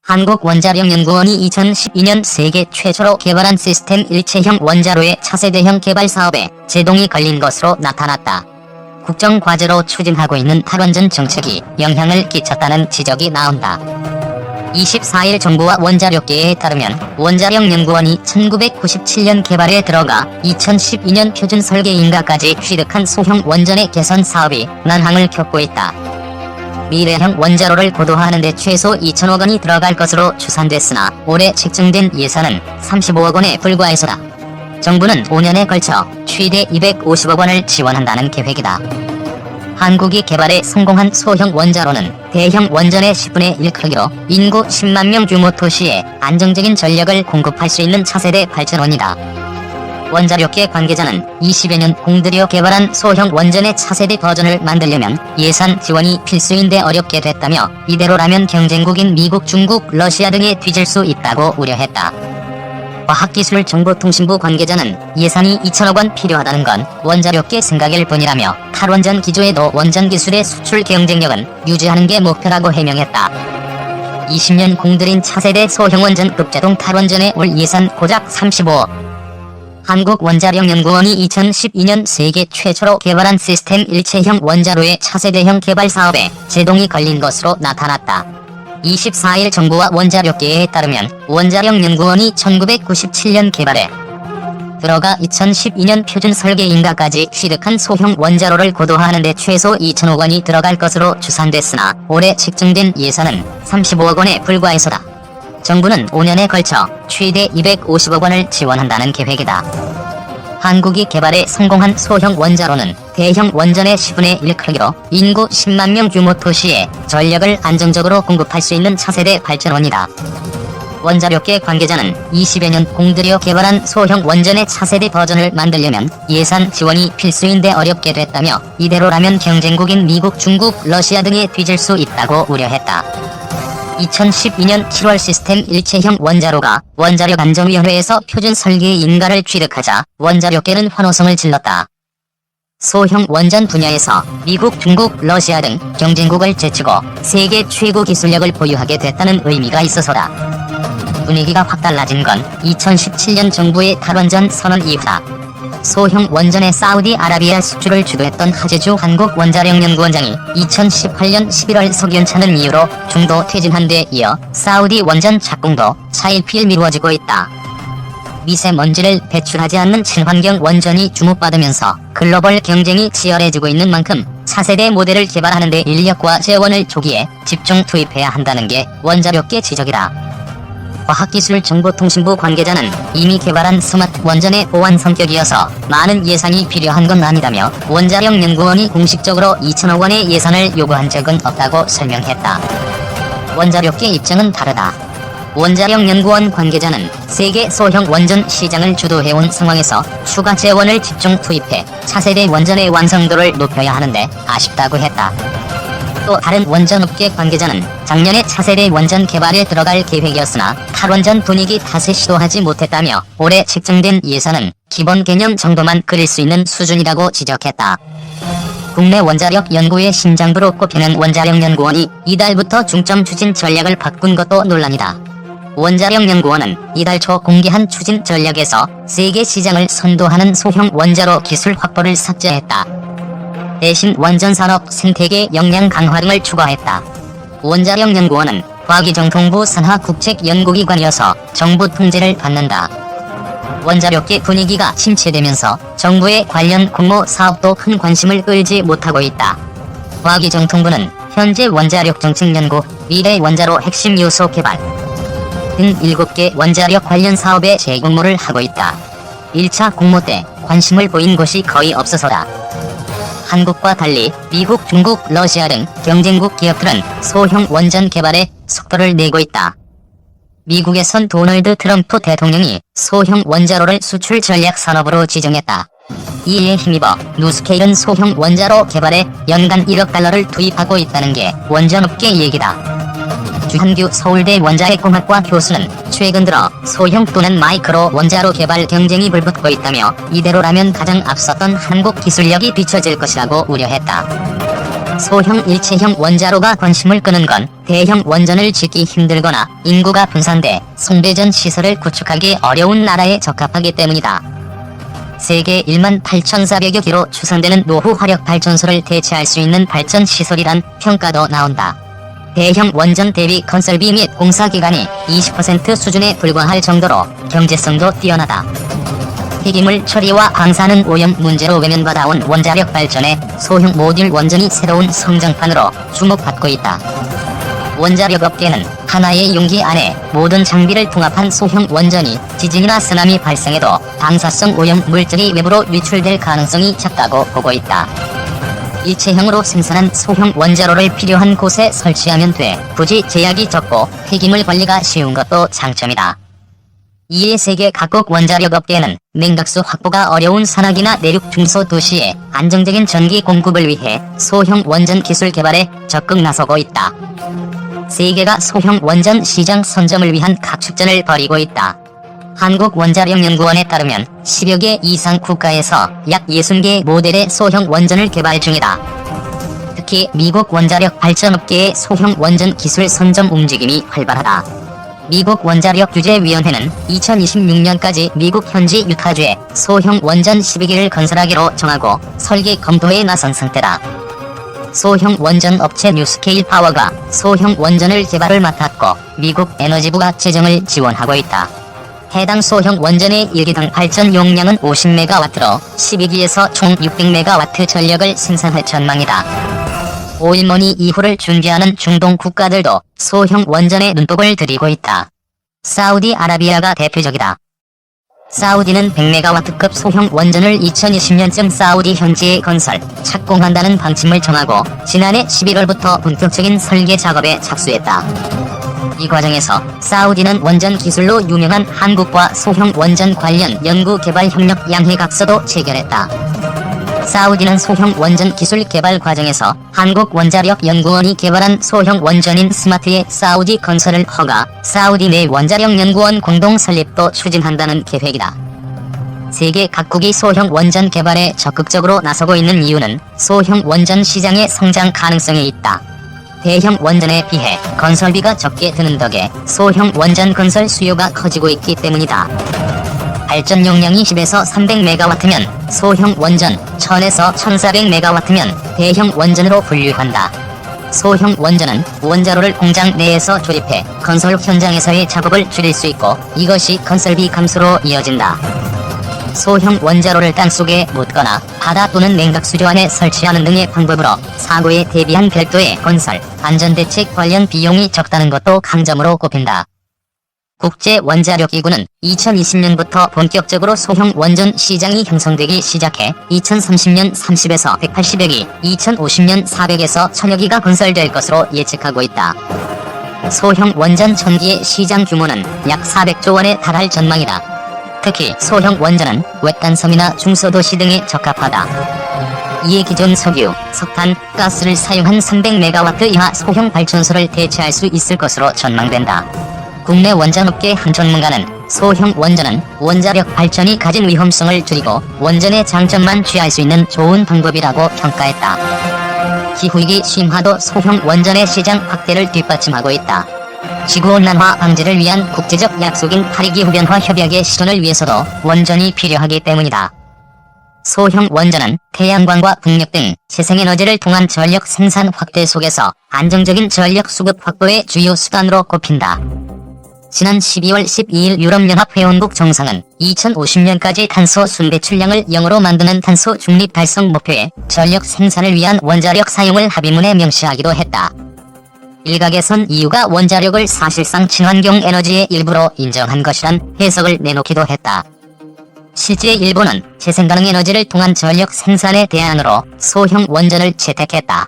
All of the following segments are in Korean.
한국원자력연구원이 2012년 세계 최초로 개발한 시스템 일체형 원자로의 차세대형 개발 사업에 제동이 걸린 것으로 나타났다. 국정과제로 추진하고 있는 탈원전 정책이 영향을 끼쳤다는 지적이 나온다. 24일 정부와 원자력계에 따르면 원자력연구원이 1997년 개발에 들어가 2012년 표준 설계 인가까지 취득한 소형 원전의 개선 사업이 난항을 겪고 있다. 미래형 원자로를 고도화하는 데 최소 2천억 원이 들어갈 것으로 추산됐으나 올해 책정된 예산은 35억 원에 불과해서다. 정부는 5년에 걸쳐 최대 250억 원을 지원한다는 계획이다. 한국이 개발에 성공한 소형 원자로는 대형 원전의 10분의 1 크기로 인구 10만 명 규모 도시에 안정적인 전력을 공급할 수 있는 차세대 발전원이다. 원자력계 관계자는 20여 년 공들여 개발한 소형 원전의 차세대 버전을 만들려면 예산 지원이 필수인데 어렵게 됐다며 이대로라면 경쟁국인 미국, 중국, 러시아 등에 뒤질 수 있다고 우려했다. 과학기술정보통신부 관계자는 예산이 2천억 원 필요하다는 건 원자력계 생각일 뿐이라며 탈원전 기조에도 원전 기술의 수출 경쟁력은 유지하는 게 목표라고 해명했다. 20년 공들인 차세대 소형원전 급제동 탈원전의 올 예산 고작 35억. 한국원자력연구원이 2012년 세계 최초로 개발한 시스템 일체형 원자로의 차세대형 개발 사업에 제동이 걸린 것으로 나타났다. 24일 정부와 원자력계에 따르면 원자력연구원이 1997년 개발에 들어가 2012년 표준 설계 인가까지 취득한 소형 원자로를 고도화하는 데 최소 2천억 원이 들어갈 것으로 추산됐으나 올해 책정된 예산은 35억 원에 불과해서다. 정부는 5년에 걸쳐 최대 250억 원을 지원한다는 계획이다. 한국이 개발에 성공한 소형 원자로는 대형 원전의 10분의 1 크기로 인구 10만 명 규모 도시에 전력을 안정적으로 공급할 수 있는 차세대 발전원이다. 원자력계 관계자는 20여 년 공들여 개발한 소형 원전의 차세대 버전을 만들려면 예산 지원이 필수인데 어렵게 됐다며 이대로라면 경쟁국인 미국, 중국, 러시아 등에 뒤질 수 있다고 우려했다. 2012년 7월 시스템 일체형 원자로가 원자력안전위원회에서 표준 설계 인가를 취득하자 원자력계는 환호성을 질렀다. 소형 원전 분야에서 미국, 중국, 러시아 등 경쟁국을 제치고 세계 최고 기술력을 보유하게 됐다는 의미가 있어서다. 분위기가 확 달라진 건 2017년 정부의 탈원전 선언 이후다. 소형 원전의 사우디아라비아 수출을 주도했던 하재주 한국원자력연구원장이 2018년 11월 석연찮은 이유로 중도 퇴진한 데 이어 사우디 원전 착공도 차일피일 미루어지고 있다. 미세먼지를 배출하지 않는 친환경 원전이 주목받으면서 글로벌 경쟁이 치열해지고 있는 만큼 차세대 모델을 개발하는 데 인력과 재원을 조기에 집중 투입해야 한다는 게 원자력계 지적이다. 과학기술정보통신부 관계자는 이미 개발한 스마트 원전의 보안 성격이어서 많은 예산이 필요한 건 아니다며 원자력연구원이 공식적으로 2천억 원의 예산을 요구한 적은 없다고 설명했다. 원자력계 입장은 다르다. 원자력연구원 관계자는 세계 소형 원전 시장을 주도해온 상황에서 추가 재원을 집중 투입해 차세대 원전의 완성도를 높여야 하는데 아쉽다고 했다. 또 다른 원전업계 관계자는 작년에 차세대 원전 개발에 들어갈 계획이었으나 탈원전 분위기 탓에 시도하지 못했다며 올해 책정된 예산은 기본 개념 정도만 그릴 수 있는 수준이라고 지적했다. 국내 원자력 연구의 심장부로 꼽히는 원자력연구원이 이달부터 중점 추진 전략을 바꾼 것도 논란이다. 원자력연구원은 이달 초 공개한 추진 전략에서 세계 시장을 선도하는 소형 원자로 기술 확보를 삭제했다. 대신 원전산업 생태계 역량 강화 등을 추가했다. 원자력연구원은 과기정통부 산하 국책연구기관이어서 정부 통제를 받는다. 원자력계 분위기가 침체되면서 정부의 관련 공모 사업도 큰 관심을 끌지 못하고 있다. 과기정통부는 현재 원자력 정책 연구, 미래 원자로 핵심 요소 개발 등 7개 원자력 관련 사업에 재공모를 하고 있다. 1차 공모 때 관심을 보인 곳이 거의 없어서다. 한국과 달리 미국, 중국, 러시아 등 경쟁국 기업들은 소형 원전 개발에 속도를 내고 있다. 미국에선 도널드 트럼프 대통령이 소형 원자로를 수출 전략 산업으로 지정했다. 이에 힘입어 누스케일은 소형 원자로 개발에 연간 1억 달러를 투입하고 있다는 게 원전업계 얘기다. 주한규 서울대 원자핵공학과 교수는 최근 들어 소형 또는 마이크로 원자로 개발 경쟁이 불붙고 있다며 이대로라면 가장 앞섰던 한국 기술력이 비춰질 것이라고 우려했다. 소형 일체형 원자로가 관심을 끄는 건 대형 원전을 짓기 힘들거나 인구가 분산돼 송배전 시설을 구축하기 어려운 나라에 적합하기 때문이다. 세계 1만 8,400여 기로 추산되는 노후 화력 발전소를 대체할 수 있는 발전 시설이란 평가도 나온다. 대형 원전 대비 건설비 및 공사기간이 20% 수준에 불과할 정도로 경제성도 뛰어나다. 폐기물 처리와 방사능 오염 문제로 외면받아온 원자력 발전에 소형 모듈 원전이 새로운 성장판으로 주목받고 있다. 원자력 업계는 하나의 용기 안에 모든 장비를 통합한 소형 원전이 지진이나 쓰나미 발생에도 방사성 오염 물질이 외부로 유출될 가능성이 작다고 보고 있다. 일체형으로 생산한 소형 원자로를 필요한 곳에 설치하면 돼 부지 제약이 적고 폐기물 관리가 쉬운 것도 장점이다. 이에 세계 각국 원자력 업계는 냉각수 확보가 어려운 산악이나 내륙 중소도시에 안정적인 전기 공급을 위해 소형 원전 기술 개발에 적극 나서고 있다. 세계가 소형 원전 시장 선점을 위한 각축전을 벌이고 있다. 한국원자력연구원에 따르면 10여 개 이상 국가에서 약 60개 모델의 소형 원전을 개발 중이다. 특히 미국 원자력 발전업계의 소형 원전 기술 선점 움직임이 활발하다. 미국 원자력규제위원회는 2026년까지 미국 현지 유타주에 소형 원전 12기를 건설하기로 정하고 설계 검토에 나선 상태다. 소형 원전 업체 뉴스케일 파워가 소형 원전을 개발을 맡았고 미국 에너지부가 재정을 지원하고 있다. 해당 소형 원전의 1기당 발전 용량은 50메가와트로 12기에서 총 600메가와트 전력을 생산할 전망이다. 오일머니 이후를 준비하는 중동 국가들도 소형 원전에 눈독을 들이고 있다. 사우디아라비아가 대표적이다. 사우디는 100메가와트급 소형 원전을 2020년쯤 사우디 현지에 건설, 착공한다는 방침을 정하고 지난해 11월부터 본격적인 설계 작업에 착수했다. 이 과정에서 사우디는 원전 기술로 유명한 한국과 소형 원전 관련 연구개발 협력 양해각서도 체결했다. 사우디는 소형 원전 기술 개발 과정에서 한국원자력연구원이 개발한 소형 원전인 스마트의 사우디 건설을 허가, 사우디 내 원자력연구원 공동 설립도 추진한다는 계획이다. 세계 각국이 소형 원전 개발에 적극적으로 나서고 있는 이유는 소형 원전 시장의 성장 가능성이 있다. 대형 원전에 비해 건설비가 적게 드는 덕에 소형 원전 건설 수요가 커지고 있기 때문이다. 발전 용량이 10에서 300메가와트면 소형 원전, 1000에서 1400메가와트면 대형 원전으로 분류한다. 소형 원전은 원자로를 공장 내에서 조립해 건설 현장에서의 작업을 줄일 수 있고 이것이 건설비 감소로 이어진다. 소형 원자로를 땅속에 묻거나 바다 또는 냉각수조 안에 설치하는 등의 방법으로 사고에 대비한 별도의 건설, 안전대책 관련 비용이 적다는 것도 강점으로 꼽힌다. 국제원자력기구는 2020년부터 본격적으로 소형 원전 시장이 형성되기 시작해 2030년 30에서 180여 기, 2050년 400에서 1000여 기가 건설될 것으로 예측하고 있다. 소형 원전 1000기의 시장 규모는 약 400조 원에 달할 전망이다. 특히 소형 원전은 외딴섬이나 중소도시 등에 적합하다. 이에 기존 석유, 석탄, 가스를 사용한 300메가와트 이하 소형 발전소를 대체할 수 있을 것으로 전망된다. 국내 원전업계 한 전문가는 소형 원전은 원자력 발전이 가진 위험성을 줄이고 원전의 장점만 취할 수 있는 좋은 방법이라고 평가했다. 기후위기 심화도 소형 원전의 시장 확대를 뒷받침하고 있다. 지구온난화 방지를 위한 국제적 약속인 파리기후변화 협약의 실현을 위해서도 원전이 필요하기 때문이다. 소형 원전은 태양광과 풍력 등 재생에너지를 통한 전력 생산 확대 속에서 안정적인 전력 수급 확보의 주요 수단으로 꼽힌다. 지난 12월 12일 유럽연합회원국 정상은 2050년까지 탄소 순배출량을 0으로 만드는 탄소 중립 달성 목표에 전력 생산을 위한 원자력 사용을 합의문에 명시하기도 했다. 일각에선 이유가 원자력을 사실상 친환경 에너지의 일부로 인정한 것이란 해석을 내놓기도 했다. 실제 일본은 재생가능 에너지를 통한 전력 생산의 대안으로 소형 원전을 채택했다.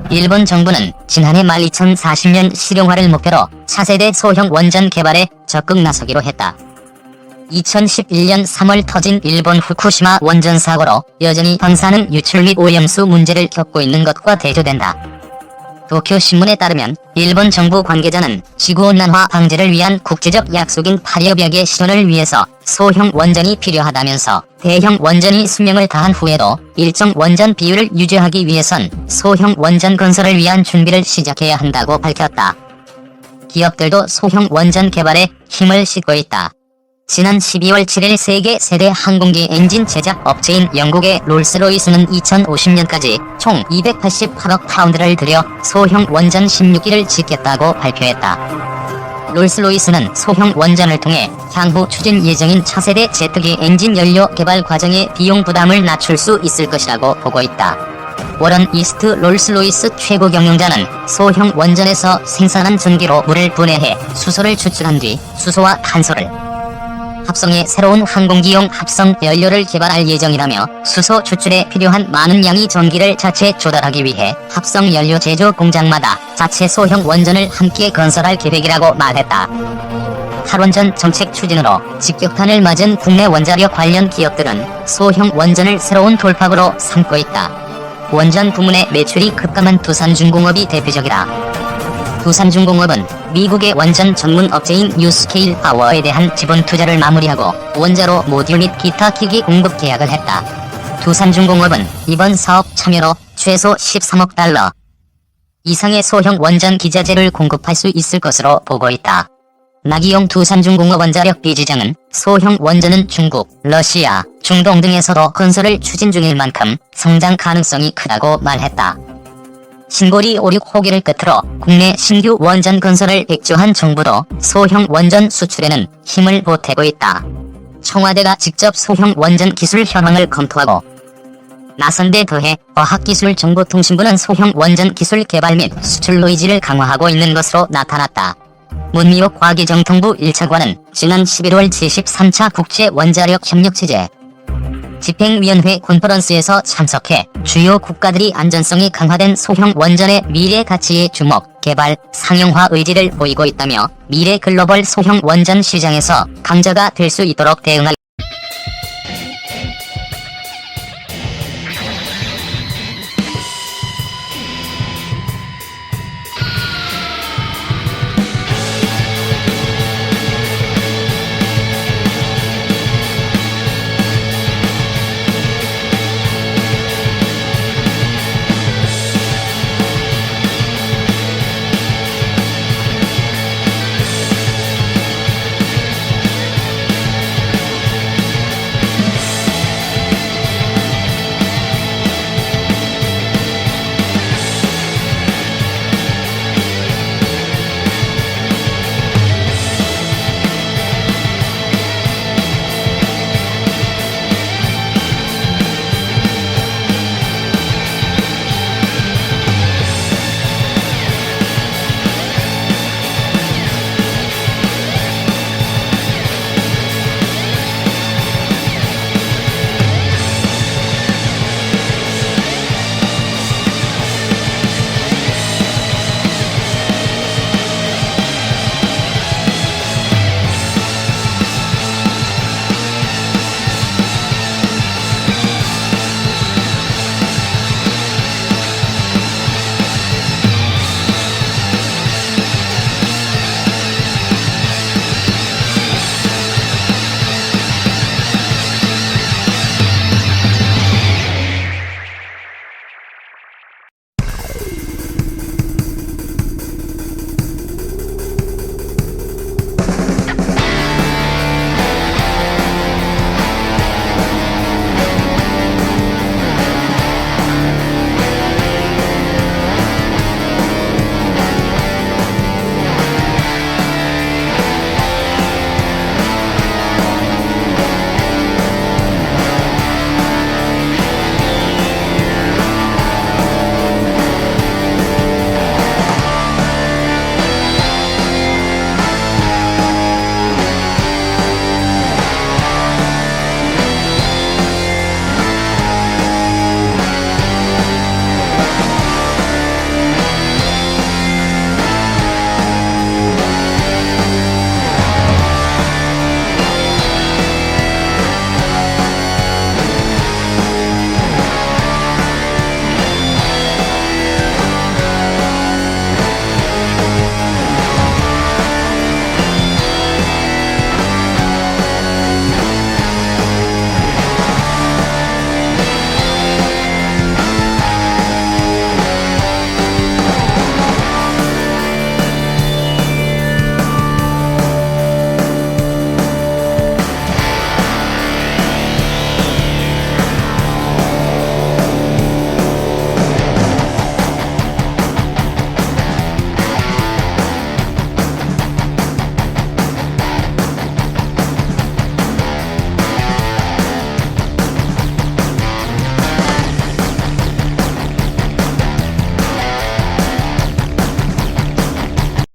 일본 정부는 지난해 말 2040년 실용화를 목표로 차세대 소형 원전 개발에 적극 나서기로 했다. 2011년 3월 터진 일본 후쿠시마 원전 사고로 여전히 방사능 유출 및 오염수 문제를 겪고 있는 것과 대조된다. 도쿄신문에 따르면 일본 정부 관계자는 지구온난화 방지를 위한 국제적 약속인 파리협약의 실현을 위해서 소형 원전이 필요하다면서 대형 원전이 수명을 다한 후에도 일정 원전 비율을 유지하기 위해선 소형 원전 건설을 위한 준비를 시작해야 한다고 밝혔다. 기업들도 소형 원전 개발에 힘을 싣고 있다. 지난 12월 7일 세계 세대 항공기 엔진 제작 업체인 영국의 롤스로이스는 2050년까지 총 288억 파운드를 들여 소형 원전 16기를 짓겠다고 발표했다. 롤스로이스는 소형 원전을 통해 향후 추진 예정인 차세대 제트기 엔진 연료 개발 과정의 비용 부담을 낮출 수 있을 것이라고 보고 있다. 워런 이스트 롤스로이스 최고 경영자는 소형 원전에서 생산한 전기로 물을 분해해 수소를 추출한 뒤 수소와 탄소를 합성해 새로운 항공기용 합성 연료를 개발할 예정이라며 수소 추출에 필요한 많은 양의 전기를 자체 조달하기 위해 합성 연료 제조 공장마다 자체 소형 원전을 함께 건설할 계획이라고 말했다. 탈원전 정책 추진으로 직격탄을 맞은 국내 원자력 관련 기업들은 소형 원전을 새로운 돌파구로 삼고 있다. 원전 부문의 매출이 급감한 두산중공업이 대표적이다. 두산중공업은 미국의 원전 전문 업체인 뉴스케일 파워에 대한 지분 투자를 마무리하고 원자로 모듈 및 기타 기기 공급 계약을 했다. 두산중공업은 이번 사업 참여로 최소 13억 달러 이상의 소형 원전 기자재를 공급할 수 있을 것으로 보고 있다. 나기용 두산중공업 원자력 비지장은 소형 원전은 중국, 러시아, 중동 등에서도 건설을 추진 중일 만큼 성장 가능성이 크다고 말했다. 신고리 5,6호기를 끝으로 국내 신규 원전 건설을 백주한 정부도 소형 원전 수출에는 힘을 보태고 있다. 청와대가 직접 소형 원전 기술 현황을 검토하고 나선 데 더해 과학기술정보통신부는 소형 원전 기술 개발 및 수출로 의지를 강화하고 있는 것으로 나타났다. 문미옥 과기정통부 1차관은 지난 11월 제13차 국제원자력협력체제 집행위원회 컨퍼런스에서 참석해 주요 국가들이 안전성이 강화된 소형 원전의 미래 가치에 주목, 개발, 상용화 의지를 보이고 있다며 미래 글로벌 소형 원전 시장에서 강자가 될 수 있도록 대응할